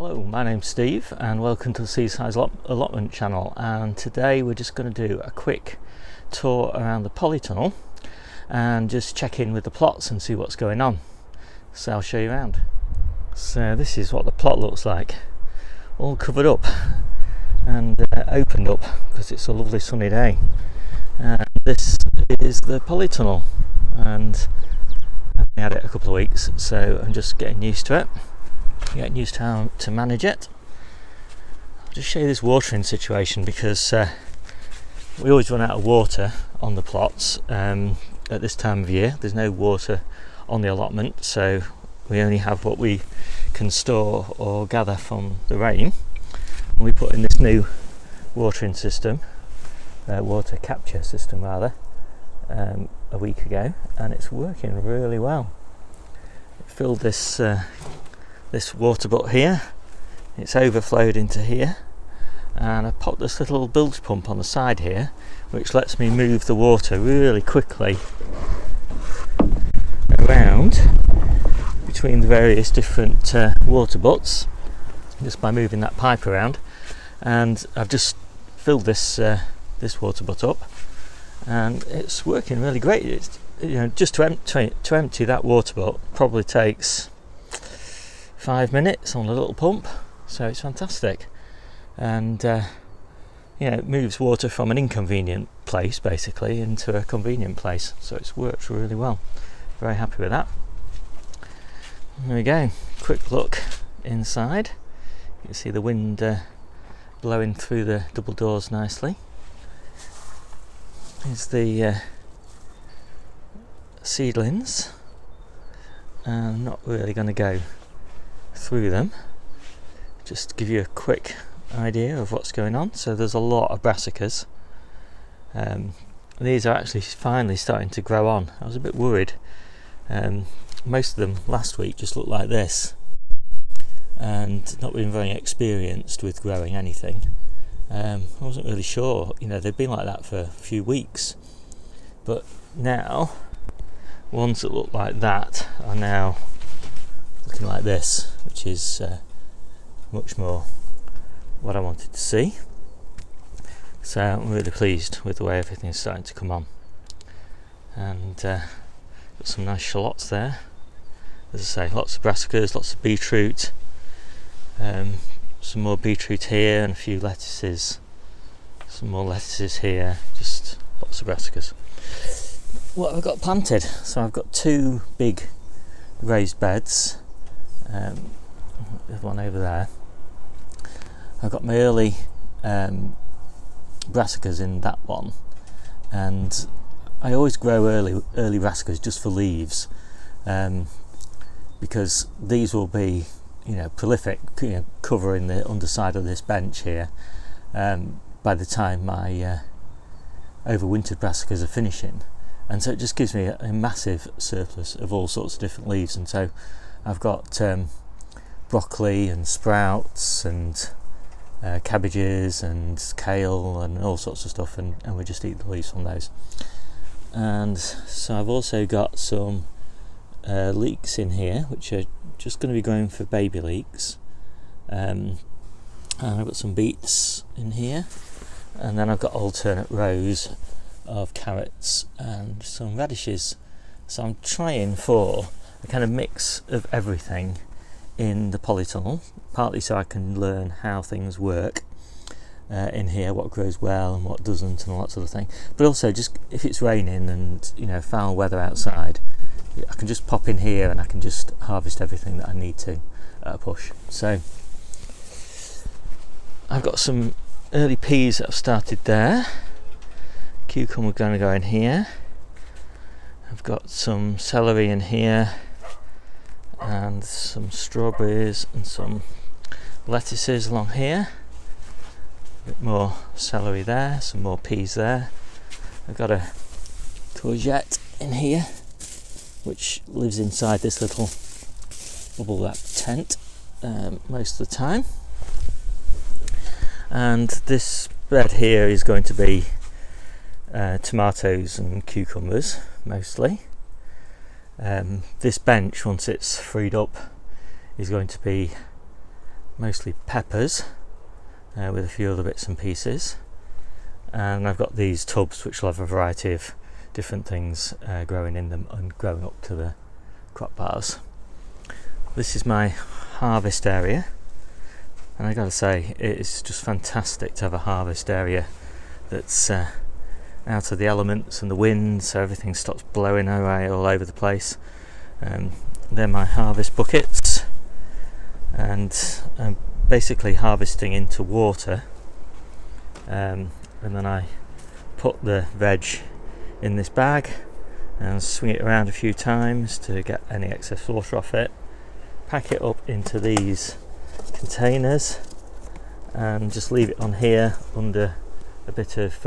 Hello, my name's Steve and welcome to the Seaside Allotment channel, and today we're just going to do a quick tour around the polytunnel and just check in with the plots and see what's going on. So I'll show you around. So this is what the plot looks like, all covered up and opened up because it's a lovely sunny day. This is the polytunnel and I've had it a couple of weeks, so I'm just getting used to it. Getting used to how to manage it. I'll just show you this watering situation because we always run out of water on the plots at this time of year. There's no water on the allotment, so we only have what we can store or gather from the rain. And we put in this new watering system, water capture system rather, a week ago, and it's working really well. It filled this water butt here, it's overflowed into here, and I popped this little bilge pump on the side here which lets me move the water really quickly around between the various different water butts just by moving that pipe around. And I've just filled this water butt up and it's working really great. It's, just to empty that water butt probably takes 5 minutes on a little pump, so it's fantastic. And it moves water from an inconvenient place basically into a convenient place, so it's worked really well. Very happy with that. There we go, quick look inside. You can see the wind blowing through the double doors nicely. Here's the seedlings. I'm not really going to go through them, just to give you a quick idea of what's going on. So there's a lot of brassicas. These are actually finally starting to grow on. I was a bit worried. Most of them last week just looked like this and not been very experienced with growing anything. I wasn't really sure, they've been like that for a few weeks, but now ones that look like that are now looking like this, which is much more what I wanted to see. So I'm really pleased with the way everything is starting to come on, and got some nice shallots there. As I say, lots of brassicas, lots of beetroot, some more beetroot here and a few lettuces, some more lettuces here, just lots of brassicas. What have I got planted? So I've got two big raised beds. There's one over there. I've got my early brassicas in that one, and I always grow early brassicas just for leaves, because these will be prolific, covering the underside of this bench here by the time my overwintered brassicas are finishing, and so it just gives me a massive surplus of all sorts of different leaves. And so I've got broccoli and sprouts and cabbages and kale and all sorts of stuff, and we just eat the leaves from those. And so I've also got some leeks in here which are just going to be going for baby leeks, and I've got some beets in here, and then I've got alternate rows of carrots and some radishes. So I'm trying for a kind of mix of everything in the polytunnel, partly so I can learn how things work in here, what grows well and what doesn't and all that sort of thing, but also just if it's raining and foul weather outside, I can just pop in here and I can just harvest everything that I need to at a push. So I've got some early peas that I've started there, cucumber going to go in here, I've got some celery in here, and some strawberries and some lettuces along here, a bit more celery there, some more peas there. I've got a courgette in here which lives inside this little bubble wrap tent most of the time, and this bed here is going to be tomatoes and cucumbers mostly. This bench, once it's freed up, is going to be mostly peppers with a few other bits and pieces, and I've got these tubs which will have a variety of different things growing in them and growing up to the crop bars. This is my harvest area, and I gotta say it's just fantastic to have a harvest area that's out of the elements and the wind, so everything stops blowing away all over the place. They're my harvest buckets, and I'm basically harvesting into water, and then I put the veg in this bag and swing it around a few times to get any excess water off it, pack it up into these containers and just leave it on here under a bit of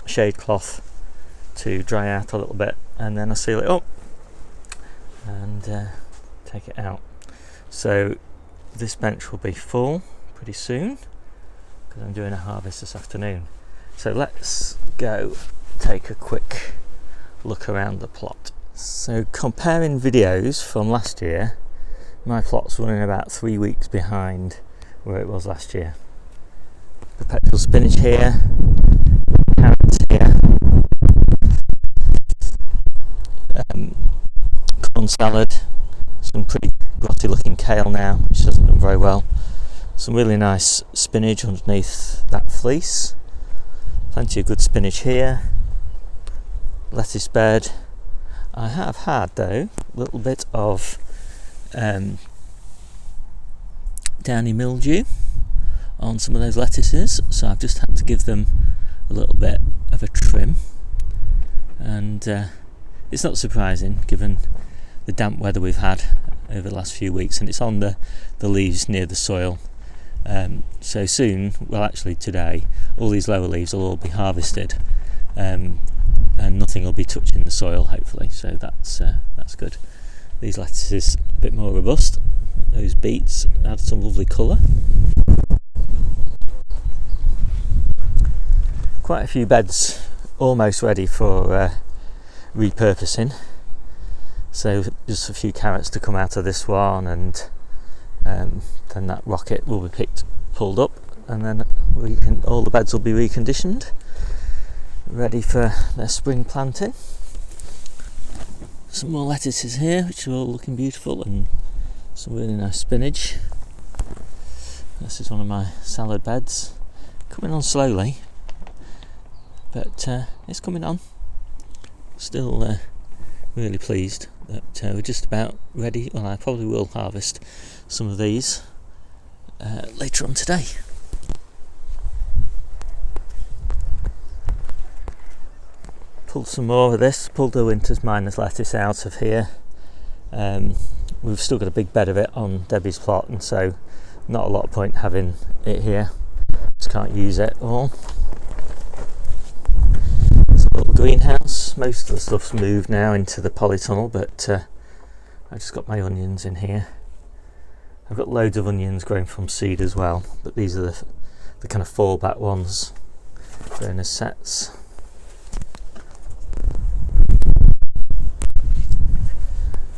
shade cloth to dry out a little bit, and then I seal it up and take it out. So this bench will be full pretty soon because I'm doing a harvest this afternoon. So let's go take a quick look around the plot. So comparing videos from last year, my plot's running about 3 weeks behind where it was last year. Perpetual spinach here, carrots here, corn salad, some pretty grotty looking kale now, which doesn't look very well, some really nice spinach underneath that fleece, plenty of good spinach here, lettuce bed. I have had though a little bit of downy mildew on some of those lettuces, so I've just had to give them a little bit of a trim, and it's not surprising given the damp weather we've had over the last few weeks, and it's on the leaves near the soil. So soon, well actually today, all these lower leaves will all be harvested, and nothing will be touching the soil hopefully, so that's good. These lettuces a bit more robust, those beets add some lovely colour. Quite a few beds almost ready for repurposing, so just a few carrots to come out of this one, and then that rocket will be pulled up, and then all the beds will be reconditioned, ready for their spring planting. Some more lettuces here which are all looking beautiful, and some really nice spinach. This is one of my salad beds, coming on slowly, but it's coming on. Still really pleased that we're just about ready. Well, I probably will harvest some of these later on today. Pulled some more of this, pulled the winter's minus lettuce out of here. We've still got a big bed of it on Debbie's plot, and so not a lot of point having it here, just can't use it all. It's a little greenhouse, most of the stuff's moved now into the polytunnel, but I just got my onions in here. I've got loads of onions growing from seed as well, but these are the kind of fallback ones growing as sets.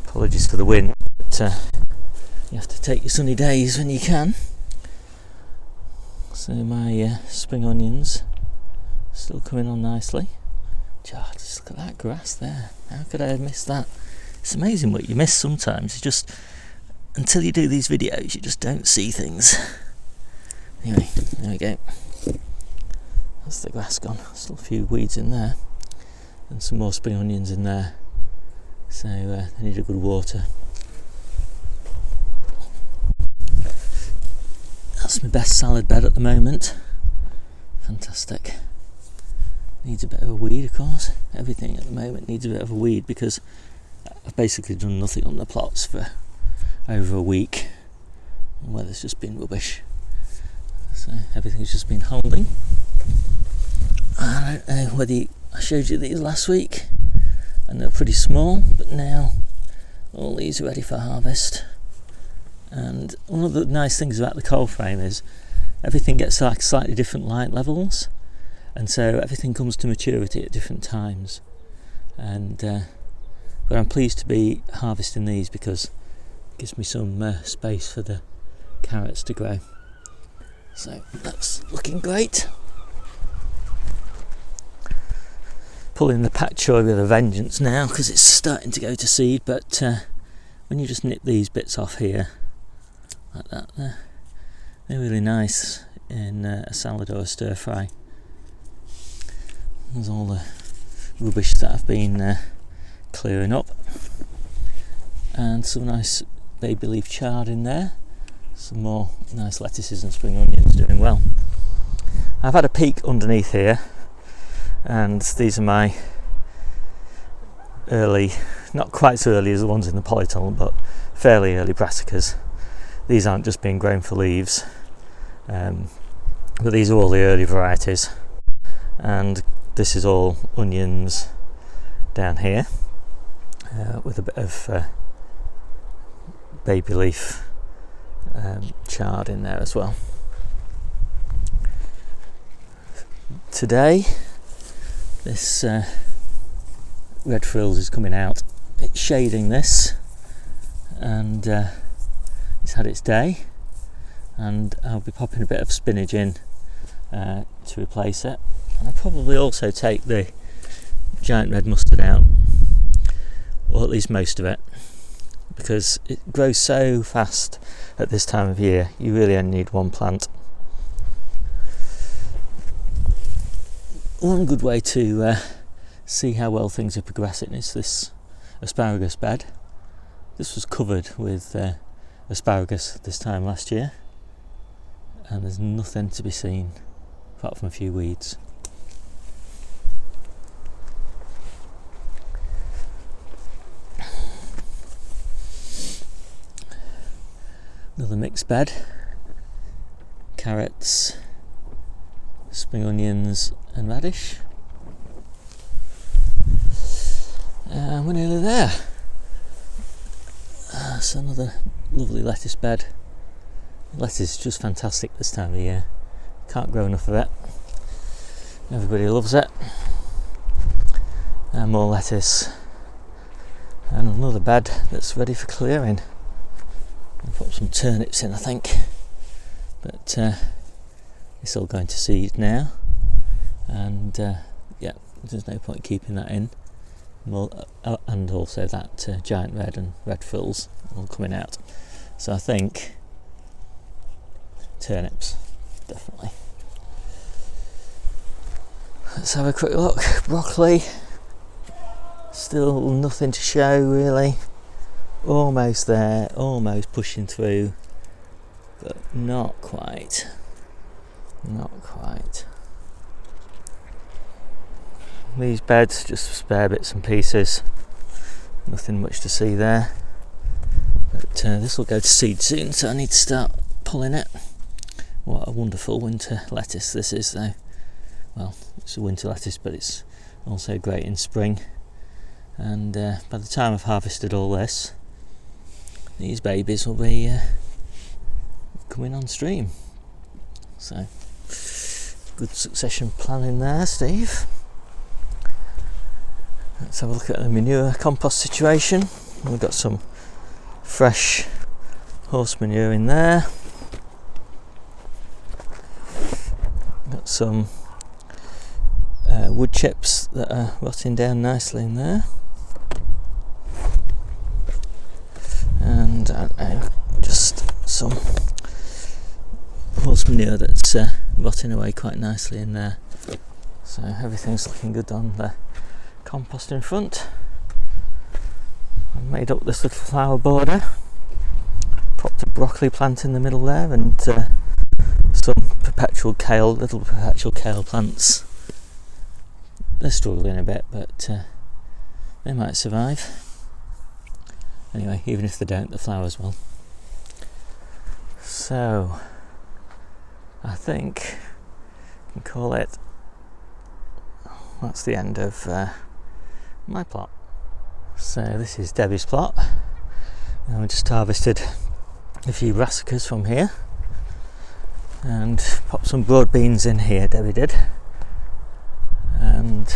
Apologies for the wind, but you have to take your sunny days when you can. So my spring onions still coming on nicely. Just look at that grass there. How could I have missed that? It's amazing what you miss sometimes. You just, until you do these videos, you just don't see things. Anyway, there we go. That's the grass gone. Still a few weeds in there, and some more spring onions in there. So they need a good water. That's my best salad bed at the moment. Fantastic. Needs a bit of a weed, of course. Everything at the moment needs a bit of a weed because I've basically done nothing on the plots for over a week. The weather's just been rubbish. So everything's just been holding. I don't know whether I showed you these last week, and they're pretty small, but now all these are ready for harvest. And one of the nice things about the cold frame is everything gets like slightly different light levels, and so everything comes to maturity at different times. And but I'm pleased to be harvesting these because it gives me some space for the carrots to grow. So that's looking great. Pulling the pak choi with a vengeance now because it's starting to go to seed, but when you just nip these bits off here like that, they're really nice in a salad or a stir fry. There's all the rubbish that I've been clearing up, and some nice baby leaf chard in there, some more nice lettuces and spring onions doing well. I've had a peek underneath here, and these are my early, not quite so early as the ones in the polytunnel, but fairly early brassicas. These aren't just being grown for leaves, but these are all the early varieties, and this is all onions down here with a bit of baby leaf chard in there as well. Today this red frills is coming out. It's shading this, and it's had its day, and I'll be popping a bit of spinach in to replace it. And I'll probably also take the giant red mustard out, or at least most of it, because it grows so fast at this time of year. You really only need one plant. One good way to see how well things are progressing is this asparagus bed. This was covered with asparagus this time last year, and there's nothing to be seen apart from a few weeds. Another mixed bed, carrots, spring onions and radish, and we're nearly there. That's another lovely lettuce bed. Lettuce is just fantastic this time of year, can't grow enough of it, everybody loves it. And more lettuce, and another bed that's ready for clearing. I'll put some turnips in, I think, but it's all going to seed now, and yeah, there's no point keeping that in. And also that giant red and red frills all coming out, so I think turnips, definitely. Let's have a quick look. Broccoli, still nothing to show really. Almost there, almost pushing through, but not quite. These beds, just spare bits and pieces, nothing much to see there, but this will go to seed soon, so I need to start pulling it. What a wonderful winter lettuce this is though. Well, it's a winter lettuce, but it's also great in spring, and by the time I've harvested all this, these babies will be coming on stream. So good succession planning there, Steve. Let's have a look at the manure compost situation. We've got some fresh horse manure in there. Got some wood chips that are rotting down nicely in there. And just some horse manure that's rotting away quite nicely in there. So everything's looking good on the compost in front. I've made up this little flower border, popped a broccoli plant in the middle there, and some little perpetual kale plants. They're struggling a bit, but they might survive. Anyway, even if they don't, the flowers will. So I think I can call it, that's the end of my plot. So this is Debbie's plot, and we just harvested a few brassicas from here and popped some broad beans in here, Debbie did, and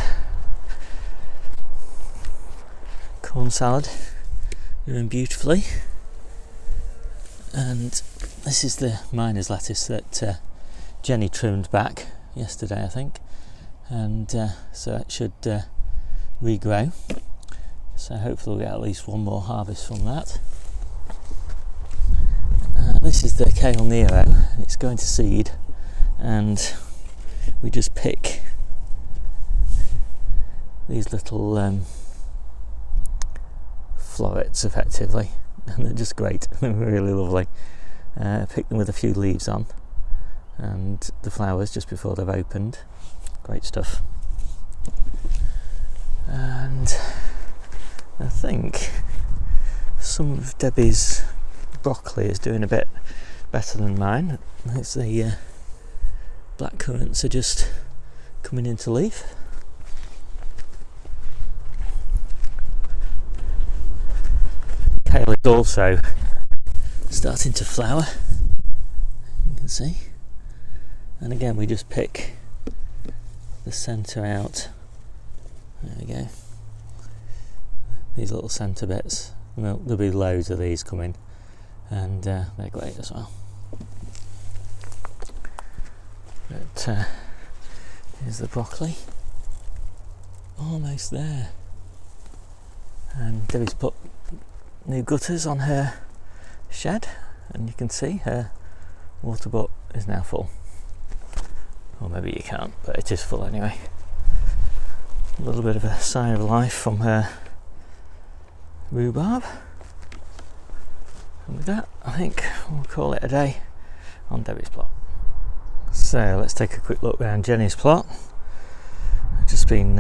corn salad doing beautifully. And this is the miner's lettuce that Jenny trimmed back yesterday, I think, and so it should regrow. So hopefully we'll get at least one more harvest from that. This is the kale Nero. It's going to seed, and we just pick these little florets effectively, and they're just great. They're really lovely. Pick them with a few leaves on, and the flowers just before they've opened. Great stuff. And I think some of Debbie's broccoli is doing a bit better than mine. It's the black currants are just coming into leaf. Kale is also starting to flower, you can see, and again we just pick the centre out. There we go, these little centre bits, and there'll be loads of these coming, and they're great as well. But here's the broccoli, almost there, and Debbie's put new gutters on her shed, and you can see her water butt is now full, or maybe you can't, but it is full anyway. A little bit of a sigh of life from her rhubarb, and with that I think we'll call it a day on Debbie's plot. So let's take a quick look around Jenny's plot. I've just been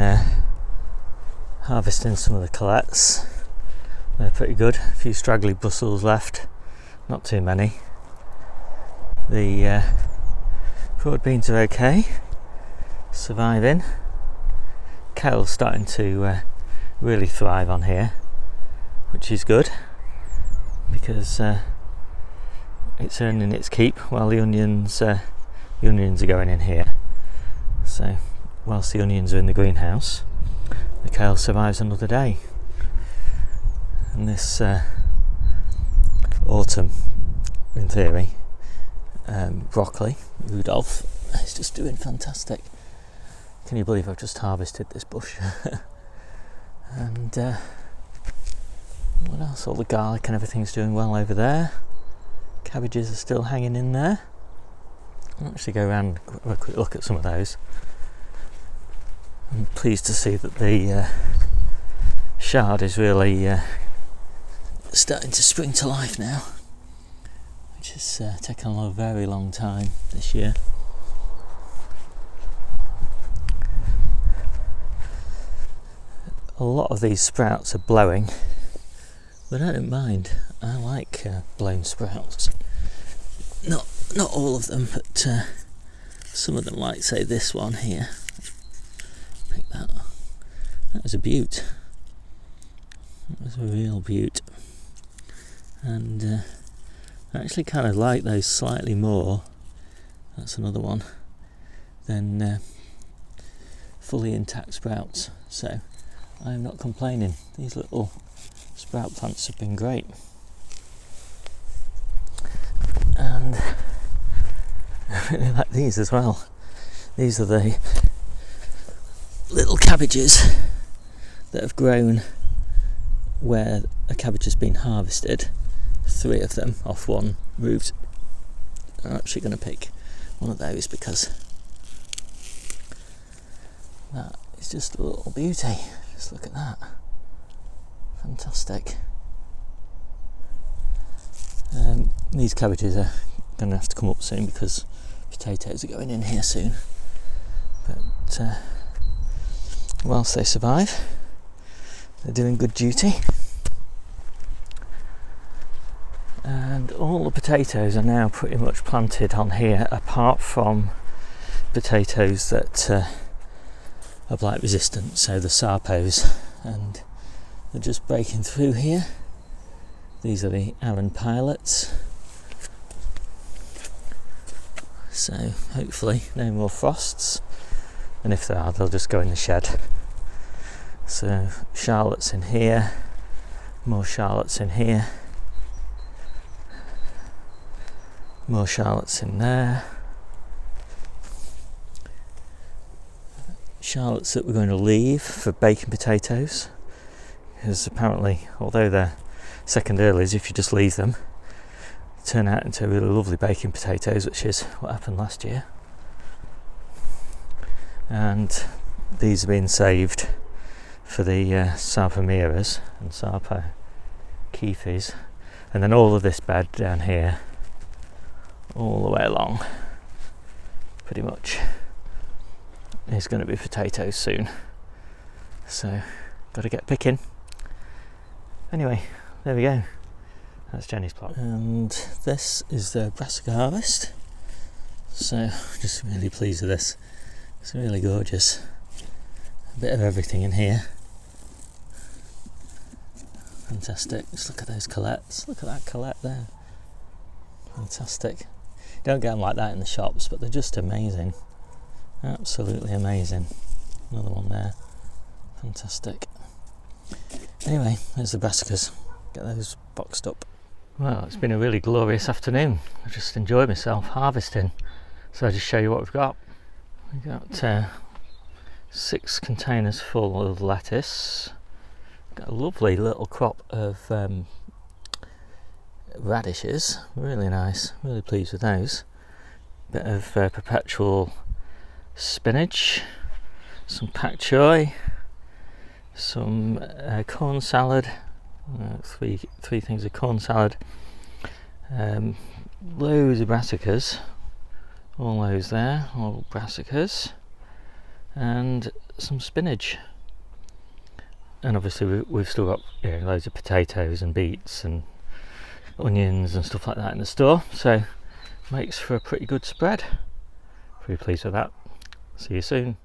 harvesting some of the colettes. They're pretty good. A few straggly bristles left, not too many. The broad beans are okay, surviving. Kale's starting to really thrive on here, which is good, because it's earning its keep while the onions are going in here. So whilst the onions are in the greenhouse, the kale survives another day. And this autumn, in theory, broccoli, Rudolph, is just doing fantastic. Can you believe I've just harvested this bush? And what else? All the garlic and everything's doing well over there. Cabbages are still hanging in there. I'll actually go around and have a quick look at some of those. I'm pleased to see that the chard is really starting to spring to life now, which has taken a very long time this year. A lot of these sprouts are blowing, but I don't mind. I like blown sprouts. Not all of them, but some of them, like say this one here. Pick that. That was a beaut. That was a real beaut. And I actually kind of like those slightly more, that's another one, than fully intact sprouts. So I'm not complaining. These little sprout plants have been great. And I really like these as well. These are the little cabbages that have grown where a cabbage has been harvested. 3 of them off one root. I'm actually going to pick one of those because that is just a little beauty. Just look at that. Fantastic. These cabbages are going to have to come up soon because potatoes are going in here soon. But whilst they survive, they're doing good duty. And all the potatoes are now pretty much planted on here, apart from potatoes that are blight resistant, so the sarpos, and they're just breaking through here. These are the Aaron pilots, so hopefully no more frosts, and if there are, they'll just go in the shed. So Charlotte's in here, more Charlotte's in here, more Charlotte's in there, shallots that we're going to leave for baking potatoes, because apparently, although they're second earlies, if you just leave them, they turn out into really lovely baking potatoes, which is what happened last year. And these are being saved for the Sarpomeras and Sarpokephis, and then all of this bed down here, all the way along, pretty much, is going to be potatoes soon. So, got to get picking. Anyway, there we go. That's Jenny's plot. And this is the brassica harvest. So, just really pleased with this. It's really gorgeous. A bit of everything in here. Fantastic. Just look at those colettes. Look at that colette there. Fantastic. You don't get them like that in the shops, but they're just amazing. Absolutely amazing. Another one there. Fantastic. Anyway, there's the brassicas. Get those boxed up. Well, it's been a really glorious afternoon. I've just enjoyed myself harvesting. So I'll just show you what we've got. We've got 6 containers full of lettuce. Got a lovely little crop of radishes, really nice, really pleased with those. Bit of perpetual spinach, some pak choy, some corn salad, 3 things of corn salad, loads of brassicas, all those there, all brassicas, and some spinach. And obviously we've still got loads of potatoes and beets and onions and stuff like that in the store, so makes for a pretty good spread. Pretty pleased with that. See you soon.